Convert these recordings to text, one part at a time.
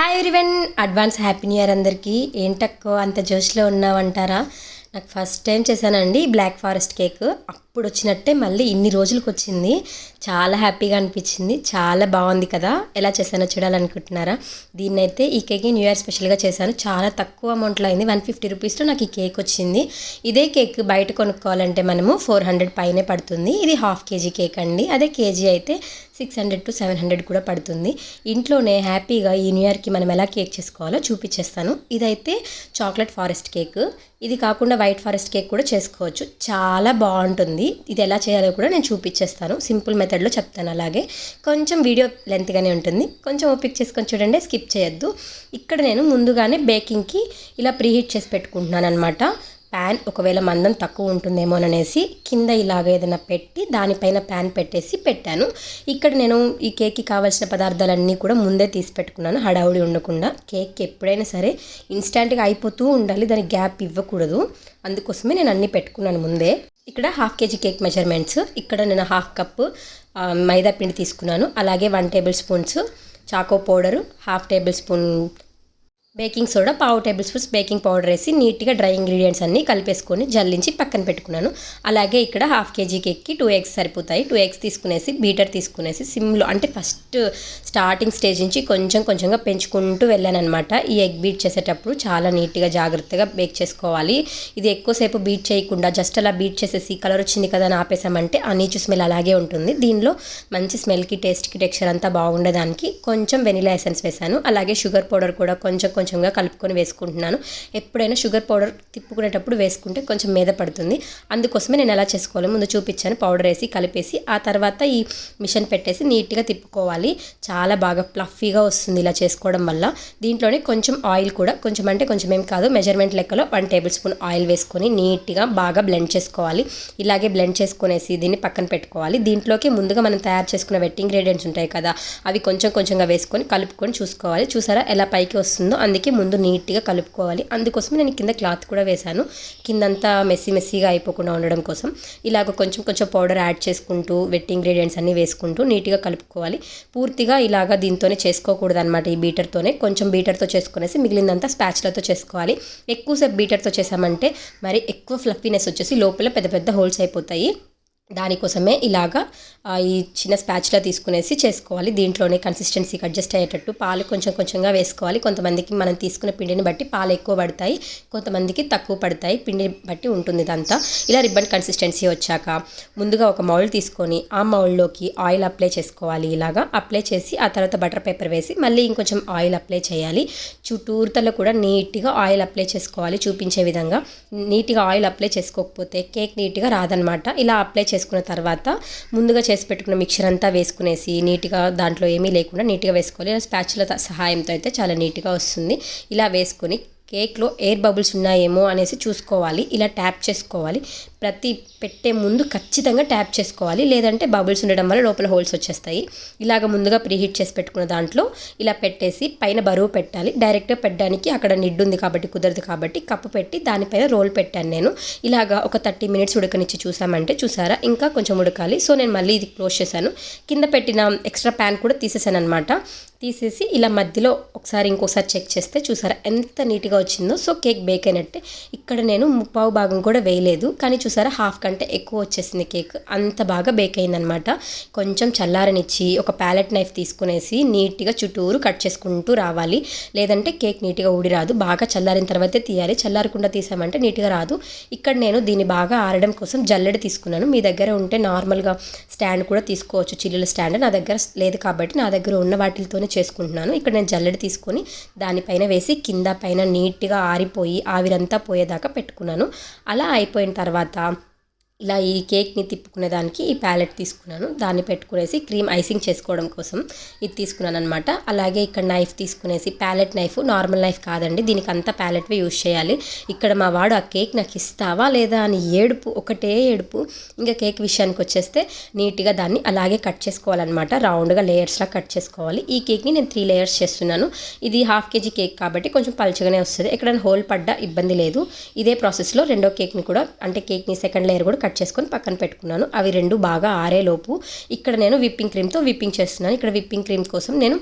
Hi everyone, advance happy new year అందరికీ. ఏంటక్కో అంత జోష్లో ఉన్నావంటారా? నాకు ఫస్ట్ టైం చేశానండి బ్లాక్ ఫారెస్ట్ కేక్. అప్పుడు వచ్చినట్టే మళ్ళీ ఇన్ని రోజులకు వచ్చింది. చాలా హ్యాపీగా అనిపించింది. చాలా బాగుంది కదా. ఎలా చేశానో చూడాలనుకుంటున్నారా? దీన్నైతే ఈ కేక్ని న్యూ ఇయర్ స్పెషల్గా చేశాను. చాలా తక్కువ అమౌంట్లో అయింది. 150 రూపీస్లో నాకు ఈ కేక్ వచ్చింది. ఇదే కేక్ బయట కొనుక్కోవాలంటే మనము 400 పైనే పడుతుంది. ఇది ½ కేజీ కేక్ అండి. అదే కేజీ అయితే 600 to 700 కూడా పడుతుంది. ఇంట్లోనే హ్యాపీగా ఈ న్యూ ఇయర్కి మనం ఎలా కేక్ చేసుకోవాలో చూపించేస్తాను. ఇదైతే చాక్లెట్ ఫారెస్ట్ కేక్. ఇది కాకుండా వైట్ ఫారెస్ట్ కేక్ కూడా చేసుకోవచ్చు. చాలా బాగుంటుంది. ఇది ఎలా చేయాలో కూడా నేను చూపించేస్తాను. సింపుల్ మెథడ్లో చెప్తాను. అలాగే కొంచెం వీడియో లెంత్గానే ఉంటుంది. కొంచెం ఓపిక చేసుకొని చూడండి, స్కిప్ చేయొద్దు. ఇక్కడ నేను ముందుగానే బేకింగ్కి ఇలా ప్రీహీట్ చేసి పెట్టుకుంటున్నాను అనమాట. ప్యాన్ ఒకవేళ మందం తక్కువ ఉంటుందేమోననేసి కింద ఇలాగ ఏదైనా పెట్టి దానిపైన ప్యాన్ పెట్టేసి పెట్టాను. ఇక్కడ నేను ఈ కేక్కి కావాల్సిన పదార్థాలన్నీ కూడా ముందే తీసి పెట్టుకున్నాను, హడావుడి ఉండకుండా. కేక్ ఎప్పుడైనా సరే ఇన్స్టాంట్గా అయిపోతూ ఉండాలి, దానికి గ్యాప్ ఇవ్వకూడదు. అందుకోసమే నేను అన్నీ పెట్టుకున్నాను ముందే. ఇక్కడ ½ కేజీ కేక్ మెజర్మెంట్స్. ఇక్కడ నేను ½ కప్పు మైదా పిండి తీసుకున్నాను. అలాగే 1 tablespoons choco powder, ½ tablespoon baking soda, ½ tablespoons baking powder వేసి నీట్గా డ్రై ఇంగ్రీడియంట్స్ అన్నీ కలిపేసుకొని జల్లించి పక్కన పెట్టుకున్నాను. అలాగే ఇక్కడ ½ కేజీ కేక్కి 2 eggs సరిపోతాయి. 2 eggs తీసుకునేసి బీటర్ తీసుకునేసి సిమ్లో, అంటే ఫస్ట్ స్టార్టింగ్ స్టేజ్ నుంచి కొంచెం కొంచెంగా పెంచుకుంటూ వెళ్ళానమాట. ఈ ఎగ్ బీట్ చేసేటప్పుడు చాలా నీట్గా జాగ్రత్తగా బేక్ చేసుకోవాలి. ఇది ఎక్కువసేపు బీట్ చేయకుండా జస్ట్ అలా బీట్ చేసేసి కలర్ వచ్చింది కదా అని ఆపేసామంటే ఆ నీచు స్మెల్ అలాగే ఉంటుంది. దీనిలో మంచి స్మెల్కి, టేస్ట్కి, టెక్స్చర్ అంతా బాగుండేదానికి కొంచెం వెనిలా ఎసెన్స్ వేసాను. అలాగే షుగర్ పౌడర్ కూడా కొంచెంగా కలుపుకొని వేసుకుంటున్నాను. ఎప్పుడైనా షుగర్ పౌడర్ తిప్పుకునేటప్పుడు వేసుకుంటే కొంచెం మీద పడుతుంది. అందుకోసమే నేను ఎలా చేసుకోవాలో ముందు చూపించాను. పౌడర్ వేసి కలిపేసి ఆ తర్వాత ఈ మిషన్ పెట్టేసి నీట్గా తిప్పుకోవాలి. చాలా బాగా ఫ్లఫీగా వస్తుంది ఇలా చేసుకోవడం వల్ల. దీంట్లోనే కొంచెం ఆయిల్ కూడా, కొంచెం అంటే కొంచెం ఏం కాదు, మెజర్మెంట్ లెక్కలో 1 టేబుల్ స్పూన్ ఆయిల్ వేసుకొని నీట్గా బాగా బ్లెండ్ చేసుకోవాలి. ఇలాగే బ్లెండ్ చేసుకునేసి దీన్ని పక్కన పెట్టుకోవాలి. దీంట్లోకి ముందుగా మనం తయారు చేసుకున్న వెట్ ఇంగ్రీడియంట్స్ ఉంటాయి కదా, అవి కొంచెంగా వేసుకొని కలుపుకొని చూసుకోవాలి. చూసారా ఎలా పైకి వస్తుందో? అందుకే ముందు నీట్గా కలుపుకోవాలి. అందుకోసం నేను కింద క్లాత్ కూడా వేశాను, కిందంతా మెస్సీగా అయిపోకుండా ఉండడం కోసం. ఇలాగ కొంచెం పౌడర్ యాడ్ చేసుకుంటూ వెట్ ఇంగ్రీడియంట్స్ అన్నీ వేసుకుంటూ నీట్గా కలుపుకోవాలి. పూర్తిగా ఇలాగా దీంతోనే చేసుకోకూడదు అనమాట. ఈ బీటర్తోనే కొంచెం బీటర్తో చేసుకునేసి మిగిలిందంతా స్పాచ్లతో చేసుకోవాలి. ఎక్కువసేపు బీటర్తో చేసామంటే మరి ఎక్కువ ఫ్లఫీనెస్ వచ్చేసి లోపల పెద్ద హోల్స్ అయిపోతాయి. దానికోసమే ఇలాగా ఈ చిన్న స్పాచ్లా తీసుకునేసి చేసుకోవాలి. దీంట్లోనే కన్సిస్టెన్సీకి అడ్జస్ట్ అయ్యేటట్టు పాలు కొంచెంగా వేసుకోవాలి. కొంతమందికి మనం తీసుకున్న పిండిని బట్టి పాలు ఎక్కువ పడతాయి, కొంతమందికి తక్కువ పడతాయి. పిండి బట్టి ఉంటుంది ఇదంతా. ఇలా రిబ్బన్ కన్సిస్టెన్సీ వచ్చాక ముందుగా ఒక మౌల్డ్ తీసుకొని ఆ మౌల్డ్లోకి ఆయిల్ అప్లై చేసుకోవాలి. ఇలాగా అప్లై చేసి ఆ తర్వాత బటర్ పేపర్ వేసి మళ్ళీ ఇంకొంచెం ఆయిల్ అప్లై చేయాలి. చుట్టూర్తలో కూడా నీట్గా ఆయిల్ అప్లై చేసుకోవాలి. చూపించే విధంగా నీట్గా ఆయిల్ అప్లై చేసుకోకపోతే కేక్ నీట్గా రాదనమాట. ఇలా అప్లై చేసుకున్న తర్వాత ముందుగా చేసి పెట్టుకున్న మిక్చర్ అంతా వేసుకునేసి నీట్గా, దాంట్లో ఏమీ లేకుండా నీట్గా వేసుకోవాలి. ఇలా స్పాచుల సహాయంతో అయితే చాలా నీట్గా వస్తుంది. ఇలా వేసుకొని కేక్లో ఎయిర్ బబుల్స్ ఉన్నాయేమో అనేసి చూసుకోవాలి. ఇలా ట్యాప్ చేసుకోవాలి. ప్రతి పెట్టే ముందు ఖచ్చితంగా ట్యాప్ చేసుకోవాలి, లేదంటే బబుల్స్ ఉండడం వల్ల లోపల హోల్స్ వచ్చేస్తాయి. ఇలాగ ముందుగా ప్రీహీట్ చేసి పెట్టుకున్న దాంట్లో ఇలా పెట్టేసి పైన బరువు పెట్టాలి. డైరెక్ట్గా పెట్టడానికి అక్కడ నిడ్డు ఉంది కాబట్టి కుదరదు, కాబట్టి కప్పు పెట్టి దానిపైన రోల్ పెట్టాను నేను. ఇలాగా ఒక 30 minutes ఉడకనిచ్చి చూసామంటే చూసారా ఇంకా కొంచెం ఉడకాలి. సో నేను మళ్ళీ ఇది క్లోజ్ చేశాను. కింద పెట్టిన ఎక్స్ట్రా ప్యాన్ కూడా తీసేసాను అనమాట. తీసేసి ఇలా మధ్యలో ఇంకోసారి చెక్ చేస్తే చూసారా ఎంత నీట్గా వచ్చిందో. సో కేక్ బేక్ అయినట్టే. ఇక్కడ నేను 3/4 భాగం కూడా వేయలేదు, కానీ చూసారా ½ కంటే ఎక్కువ వచ్చేసింది కేక్. అంత బాగా బేక్ అయిందనమాట. కొంచెం చల్లారనిచ్చి ఒక ప్యాలెట్ నైఫ్ తీసుకునేసి నీట్గా చుట్టూరు కట్ చేసుకుంటూ రావాలి, లేదంటే కేక్ నీట్గా ఊడి రాదు. బాగా చల్లారిన తర్వాతే తీయాలి. చల్లారకుండా తీసామంటే నీట్గా రాదు. ఇక్కడ నేను దీన్ని బాగా ఆరడం కోసం జల్లెడ తీసుకున్నాను. మీ దగ్గర ఉంటే నార్మల్గా స్టాండ్ కూడా తీసుకోవచ్చు, చిల్లుల స్టాండ్. నా దగ్గర లేదు కాబట్టి నా దగ్గర ఉన్న వాటితోనే చేసుకుంటున్నాను. ఇక్కడ నేను జల్లెడ తీసుకొని దానిపైన వేసి కింద పైన నీట్గా ఆరిపోయి ఆవిరంతా పోయేదాకా పెట్టుకున్నాను. అలా అయిపోయిన తర్వాత ఇలా ఈ కేక్ని తిప్పుకునే దానికి ఈ ప్యాలెట్ తీసుకున్నాను. దాన్ని పెట్టుకునేసి క్రీమ్ ఐసింగ్ చేసుకోవడం కోసం ఇది తీసుకున్నాను అనమాట. అలాగే ఇక్కడ నైఫ్ తీసుకునేసి, ప్యాలెట్ నైఫ్ నార్మల్ నైఫ్ కాదండి, దీనికి అంతా ప్యాలెట్వే యూజ్ చేయాలి. ఇక్కడ మా వాడు ఆ కేక్ నాకు ఇస్తావా లేదా అని ఒకటే ఏడుపు. ఇంకా కేక్ విషయానికి వచ్చేస్తే నీట్గా దాన్ని అలాగే కట్ చేసుకోవాలన్నమాట. రౌండ్గా లేయర్స్లా కట్ చేసుకోవాలి. ఈ కేక్ని నేను 3 layers చేస్తున్నాను. ఇది ½ కేజీ కేక్ కాబట్టి కొంచెం పలుచగానే వస్తుంది. ఎక్కడైనా హోల్ పడ్డా ఇబ్బంది లేదు. ఇదే ప్రాసెస్లో రెండో కేక్ని కూడా, అంటే కేక్ని సెకండ్ లేయర్ కూడా కట్ చేసుకొని పక్కన పెట్టుకున్నాను. అవి రెండు బాగా ఆరేలోపు ఇక్కడ నేను విప్పింగ్ క్రీమ్తో విప్పింగ్ చేస్తున్నాను. ఇక్కడ విప్పింగ్ క్రీమ్ కోసం నేను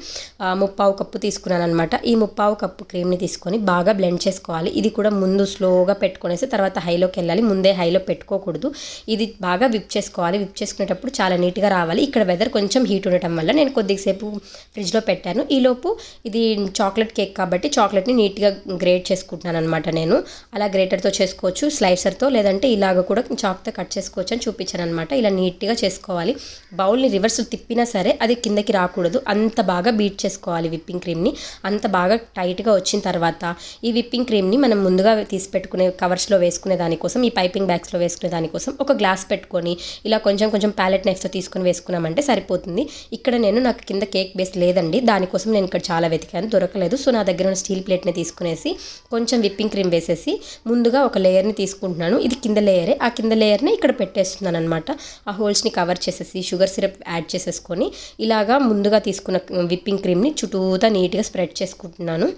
3/4 కప్పు తీసుకున్నాను అనమాట. ఈ 3/4 కప్పు క్రీమ్ని తీసుకొని బాగా బ్లెండ్ చేసుకోవాలి. ఇది కూడా ముందు స్లోగా పెట్టుకునేసి తర్వాత హైలోకి వెళ్ళాలి. ముందే హైలో పెట్టుకోకూడదు. ఇది బాగా విప్ చేసుకోవాలి. విప్ చేసుకునేటప్పుడు చాలా నీట్గా రావాలి. ఇక్కడ వెదర్ కొంచెం హీట్ ఉండటం వల్ల నేను కొద్దిసేపు ఫ్రిడ్జ్లో పెట్టాను. ఈలోపు ఇది చాక్లెట్ కేక్ కాబట్టి చాక్లెట్ని నీట్గా గ్రేట్ చేసుకుంటున్నాను అనమాట. నేను అలా గ్రేటర్తో చేసుకోవచ్చు, స్లైసర్తో, లేదంటే ఇలాగ కూడా చాక్తో కట్ చేసుకోవచ్చు అని చూపించాను అనమాట. ఇలా నీట్గా చేసుకోవాలి. బౌల్ని రివర్స్ తిప్పినా సరే అది కిందకి రాకూడదు. అంత బాగా బీట్ చేసుకోవాలి విప్పింగ్ క్రీమ్ని. అంత బాగా టైట్గా వచ్చిన తర్వాత ఈ విప్పింగ్ క్రీమ్ని మనం ముందుగా తీసి పెట్టుకునే కవర్స్లో వేసుకునే దానికోసం, ఈ పైపింగ్ బ్యాగ్స్లో వేసుకునే దానికోసం ఒక గ్లాస్ పెట్టుకొని ఇలా కొంచెం కొంచెం ప్యాలెట్ నైఫ్తో తీసుకొని వేసుకున్నామంటే సరిపోతుంది. ఇక్కడ నాకు కింద కేక్ బేస్ లేదండి, దానికోసం నేను ఇక్కడ చాలా వెతికాను, దొరకలేదు. సో నా దగ్గర ఉన్న స్టీల్ ప్లేట్ని తీసుకునేసి కొంచెం విప్పింగ్ క్రీమ్ వేసేసి ముందుగా ఒక లేయర్ని తీసుకుంటున్నాను. ఇది కింద లేయరే. ఆ కింద లేయర్ని ఇక్కడ పెట్టేస్తున్నాను అనమాట. ఆ హోల్స్ని కవర్ చేసేసి షుగర్ సిరప్ యాడ్ చేసేసుకొని ఇలాగా ముందుగా తీసుకున్న విప్పింగ్ క్రీమ్ని చుట్టూతా నీట్గా స్ప్రెడ్ చేసుకుంటున్నాను.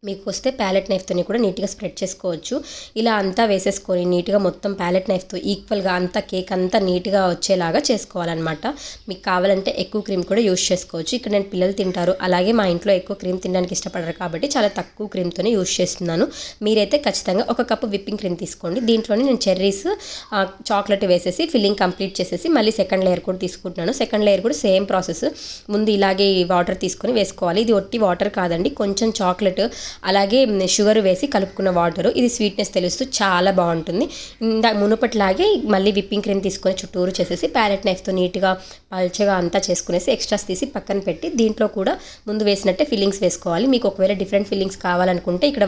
మీకు వస్తే ప్యాలెట్ నైఫ్తో కూడా నీట్గా స్ప్రెడ్ చేసుకోవచ్చు. ఇలా అంతా వేసేసుకొని నీట్గా మొత్తం ప్యాలెట్ నైఫ్తో ఈక్వల్గా అంతా కేక్ అంతా నీట్గా వచ్చేలాగా చేసుకోవాలన్నమాట. మీకు కావాలంటే ఎక్కువ క్రీమ్ కూడా యూజ్ చేసుకోవచ్చు. ఇక్కడ నేను పిల్లలు తింటారు, అలాగే మా ఇంట్లో ఎక్కువ క్రీమ్ తినడానికి ఇష్టపడరు కాబట్టి చాలా తక్కువ క్రీమ్తోనే యూజ్ చేస్తున్నాను. మీరైతే ఖచ్చితంగా 1 కప్పు విప్పింగ్ క్రీమ్ తీసుకోండి. దీంట్లోనే నేను చెర్రీస్, చాక్లెట్ వేసేసి ఫిల్లింగ్ కంప్లీట్ చేసేసి మళ్ళీ సెకండ్ లేయర్ కూడా తీసుకుంటున్నాను. సెకండ్ లేయర్ కూడా సేమ్ ప్రాసెస్. ముందు ఇలాగే వాటర్ తీసుకొని వేసుకోవాలి. ఇది ఒట్టి వాటర్ కాదండి, కొంచెం చాక్లెట్ అలాగే షుగర్ వేసి కలుపుకున్న వాటరు. ఇది స్వీట్నెస్ తెలుస్తూ చాలా బాగుంటుంది. మునుపట్లాగే మళ్ళీ విప్పింగ్ క్రీమ్ తీసుకొని చుట్టూరు చేసేసి ప్యాలెట్ నైఫ్తో నీట్గా పల్చగా అంతా చేసుకునేసి ఎక్స్ట్రాస్ తీసి పక్కన పెట్టి దీంట్లో కూడా ముందు వేసినట్టే ఫిల్లింగ్స్ వేసుకోవాలి. మీకు ఒకవేళ డిఫరెంట్ ఫిల్లింగ్స్ కావాలనుకుంటే ఇక్కడ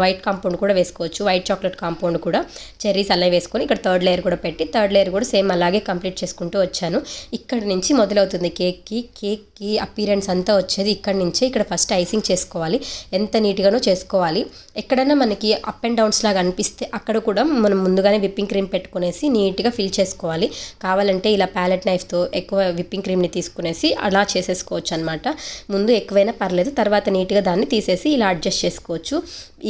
వైట్ కాంపౌండ్ కూడా వేసుకోవచ్చు. వైట్ చాక్లెట్ కాంపౌండ్ కూడా చెర్రీస్ అలా వేసుకొని ఇక్కడ థర్డ్ లేయర్ కూడా పెట్టి థర్డ్ లేయర్ కూడా సేమ్ అలాగే కంప్లీట్ చేసుకుంటూ వచ్చాను. ఇక్కడ నుంచి మొదలవుతుంది కేక్కి అపీరెన్స్ అంతా వచ్చేది ఇక్కడ నుంచే. ఇక్కడ ఫస్ట్ ఐసింగ్ చేసుకోవాలి. ఎంత నీట్గానో చేసుకోవాలి. ఎక్కడైనా మనకి అప్ అండ్ డౌన్స్ లాగా అనిపిస్తే అక్కడ కూడా మనం ముందుగానే విప్పింగ్ క్రీమ్ పెట్టుకునేసి నీట్గా ఫిల్ చేసుకోవాలి. కావాలంటే ఇలా ప్యాలెట్ నైఫ్తో ఎక్కువ విప్పింగ్ క్రీమ్ని తీసుకునేసి అలా చేసేసుకోవచ్చు అనమాట. ముందు ఎక్కువైనా పర్లేదు, తర్వాత నీట్గా దాన్ని తీసేసి ఇలా అడ్జస్ట్ చేసుకోవచ్చు.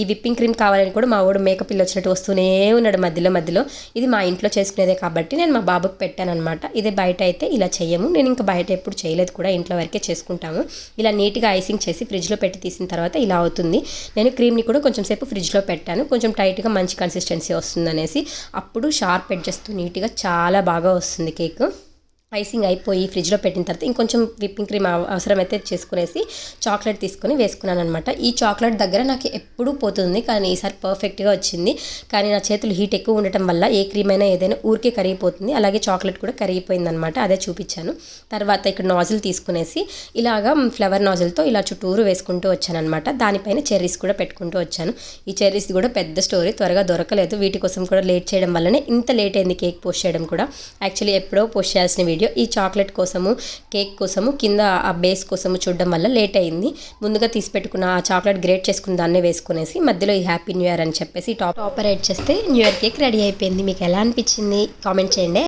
ఈ విప్పింగ్ క్రీమ్ కావాలని కూడా మా వాడు మేకప్ పిల్ల వచ్చినట్టు వస్తూనే ఉన్నాడు మధ్యలో. ఇది మా ఇంట్లో చేసుకునేదే కాబట్టి నేను మా బాబుకి పెట్టాను అనమాట. ఇదే బయట అయితే ఇలా చెయ్యము. నేను ఇంకా బయట ఎప్పుడు చేయలేదు కూడా, ఇంట్లో వరకే చేసుకుంటాము. ఇలా నీట్గా ఐసింగ్ చేసి ఫ్రిడ్జ్లో పెట్టి తీసిన తర్వాత ఇలా అవుతుంది. నేను క్రీమ్ని కూడా కొంచెం సేపు ఫ్రిడ్జ్లో పెట్టాను, కొంచెం టైట్గా మంచి కన్సిస్టెన్సీ వస్తుంది అనేసి. అప్పుడు షార్ప్ ఎడ్జెస్తో నీట్గా చాలా బాగా వస్తుంది కేక్. ఐసింగ్ అయిపోయి ఫ్రిడ్జ్లో పెట్టిన తర్వాత ఇంకొంచెం విప్పింగ్ క్రీమ్ అవసరమైతే చేసుకునేసి చాక్లెట్ తీసుకొని వేసుకున్నాను అనమాట. ఈ చాక్లెట్ దగ్గర నాకు ఎప్పుడూ పోతుంది, కానీ ఈసారి పర్ఫెక్ట్గా వచ్చింది. కానీ నా చేతులు హీట్ ఎక్కువ ఉండటం వల్ల ఏ క్రీమ్ అయినా ఏదైనా ఊరికే కరిగిపోతుంది. అలాగే చాక్లెట్ కూడా కరిగిపోయింది అనమాట, అదే చూపించాను. తర్వాత ఇక్కడ నాజిల్ తీసుకునేసి ఇలాగా ఫ్లవర్ నాజిల్తో ఇలా చుట్టూరు వేసుకుంటూ వచ్చాను అనమాట. దానిపైన చెర్రీస్ కూడా పెట్టుకుంటూ వచ్చాను. ఈ చెర్రీస్ కూడా పెద్ద స్టోరీ, త్వరగా దొరకలేదు. వీటి కోసం కూడా లేట్ చేయడం వల్లనే ఇంత లేట్ అయింది కేక్ పోస్ట్ చేయడం కూడా. యాక్చువల్లీ ఎప్పుడో పోస్ట్ చేయాల్సిన వీడియో ఈ చాక్లెట్ కోసము, కేక్ కోసము, కింద ఆ బేస్ కోసము చూడడం వల్ల లేట్ అయింది. ముందుగా తీసి పెట్టుకున్న ఆ చాక్లెట్ గ్రేట్ చేసుకున్న దాన్నే వేసుకునేసి మధ్యలో ఈ హ్యాపీ న్యూ ఇయర్ అని చెప్పేసి టాపర్ యాడ్ చేస్తే న్యూ ఇయర్ కేక్ రెడీ అయిపోయింది. మీకు ఎలా అనిపించింది కామెంట్ చేయండి.